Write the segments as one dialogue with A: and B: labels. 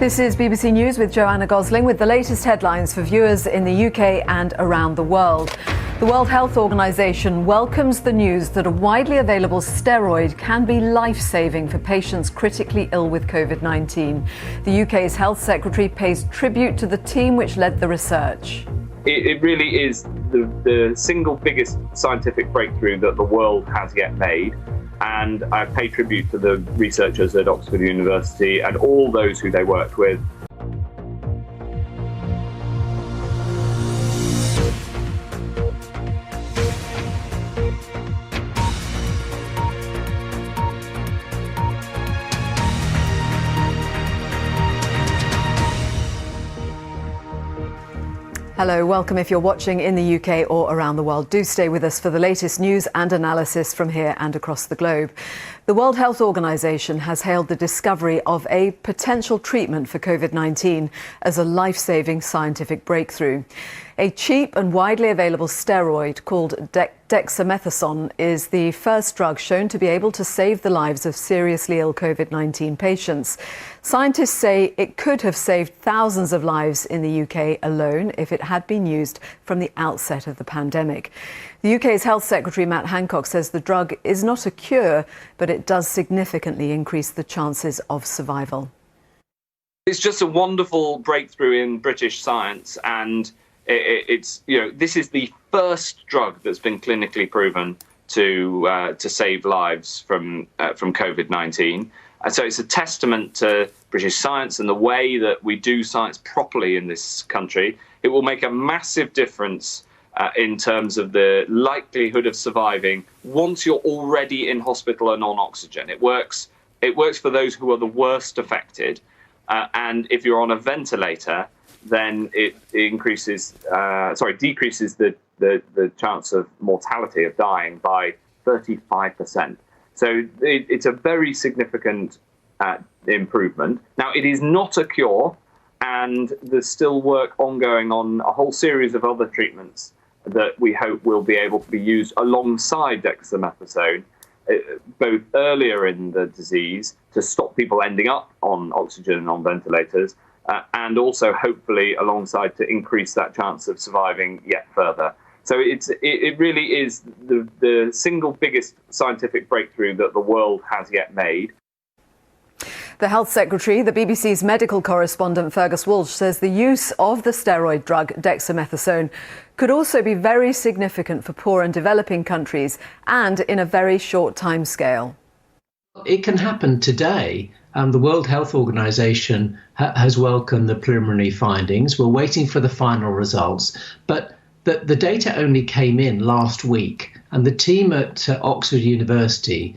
A: This is BBC News with Joanna Gosling with the latest headlines for viewers in the UK and around the world. The World Health Organization welcomes the news that a widely available steroid can be life-saving for patients critically ill with COVID-19. The UK's Health Secretary pays tribute to the team which led the research.
B: It really is the single biggest scientific breakthrough that the world has yet made. And I pay tribute to the researchers at Oxford University and all those who they worked with.
A: Hello, welcome if you're watching in the UK or around the world. Do stay with us for the latest news and analysis from here and across the globe. The World Health Organization has hailed the discovery of a potential treatment for COVID-19 as a life-saving scientific breakthrough. A cheap and widely available steroid called Deamethasone is the first drug shown to be able to save the lives of seriously ill COVID-19 patients. Scientists say it could have saved thousands of lives in the UK alone if it had been used from the outset of the pandemic. The UK's Health Secretary Matt Hancock says the drug is not a cure, but it does significantly increase the chances of survival.
B: It's just a wonderful breakthrough in British science, and this is the first drug that's been clinically proven to save lives from COVID-19. So it's a testament to British science and the way that we do science properly in this country. It will make a massive difference in terms of the likelihood of surviving once you're already in hospital and on oxygen. It works for those who are the worst affected, and if you're on a ventilator, then it decreases the chance of mortality, of dying, by 35%. So it's a very significant improvement. Now, it is not a cure, and there's still work ongoing on a whole series of other treatments that we hope will be able to be used alongside dexamethasone, both earlier in the disease to stop people ending up on oxygen and on ventilators, and also hopefully alongside to increase that chance of surviving yet further. So it really is the single biggest scientific breakthrough that the world has yet made.
A: The Health Secretary, the BBC's medical correspondent Fergus Walsh, says the use of the steroid drug dexamethasone could also be very significant for poor and developing countries and in a very short timescale.
C: It can happen today. The World Health Organization has welcomed the preliminary findings. We're waiting for the final results. But the data only came in last week, and the team at Oxford University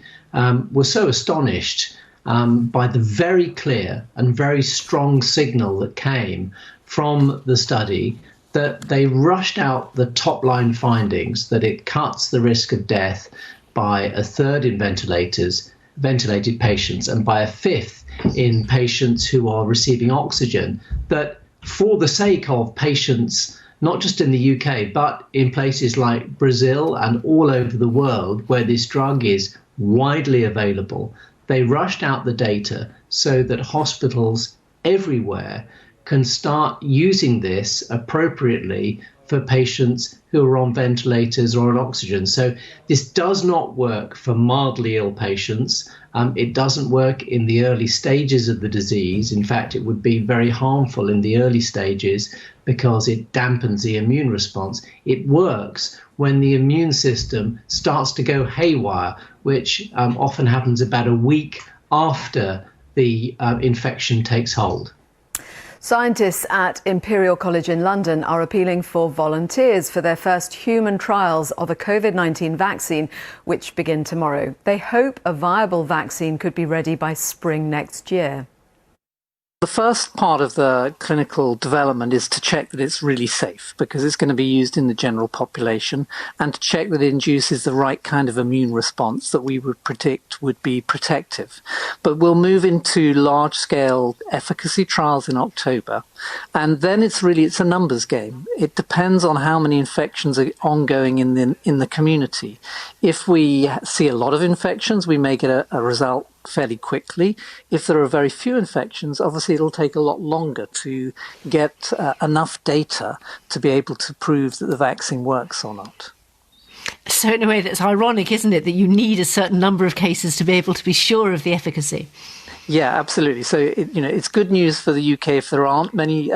C: were so astonished by the very clear and very strong signal that came from the study that they rushed out the top-line findings, that it cuts the risk of death by a third in ventilated patients and by a fifth in patients who are receiving oxygen, that for the sake of patients, not just in the UK, but in places like Brazil and all over the world where this drug is widely available, they rushed out the data so that hospitals everywhere can start using this appropriately for patients who are on ventilators or on oxygen. So this does not work for mildly ill patients. It doesn't work in the early stages of the disease. In fact, it would be very harmful in the early stages because it dampens the immune response. It works when the immune system starts to go haywire, which often happens about a week after the infection takes hold.
A: Scientists at Imperial College in London are appealing for volunteers for their first human trials of a COVID-19 vaccine, which begin tomorrow. They hope a viable vaccine could be ready by spring next year.
D: The first part of the clinical development is to check that it's really safe, because it's going to be used in the general population, and to check that it induces the right kind of immune response that we would predict would be protective. But we'll move into large-scale efficacy trials in October, and then it's a numbers game. It depends on how many infections are ongoing in the community. If we see a lot of infections, we may get a result fairly quickly. If there are very few infections, obviously it'll take a lot longer to get enough data to be able to prove that the vaccine works or not.
E: So in a way that's ironic, isn't it, that you need a certain number of cases to be able to be sure of the efficacy?
D: Yeah, absolutely. So, it's good news for the UK if there aren't many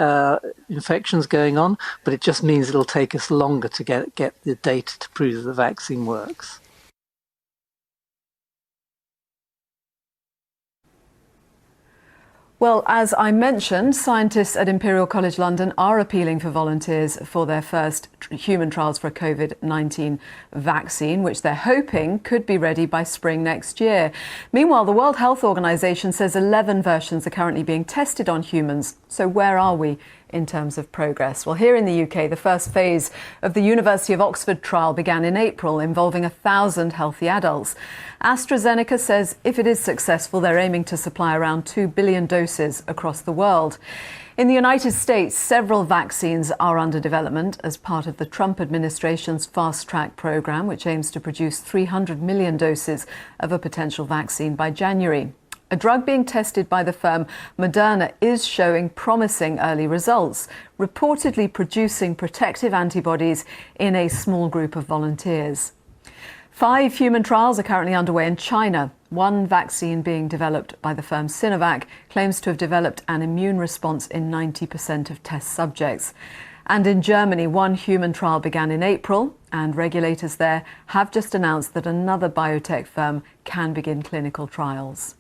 D: infections going on, but it just means it'll take us longer to get the data to prove that the vaccine works.
A: Well, as I mentioned, scientists at Imperial College London are appealing for volunteers for their first human trials for a COVID-19 vaccine, which they're hoping could be ready by spring next year. Meanwhile, the World Health Organization says 11 versions are currently being tested on humans. So where are we in terms of progress? Well, here in the UK, the first phase of the University of Oxford trial began in April, involving 1,000 healthy adults. AstraZeneca says if it is successful, they're aiming to supply around 2 billion doses across the world. In the United States, several vaccines are under development as part of the Trump administration's fast-track program, which aims to produce 300 million doses of a potential vaccine by January. A drug being tested by the firm Moderna is showing promising early results, reportedly producing protective antibodies in a small group of volunteers. 5 human trials are currently underway in China. One vaccine being developed by the firm Sinovac claims to have developed an immune response in 90% of test subjects. And in Germany, one human trial began in April, and regulators there have just announced that another biotech firm can begin clinical trials.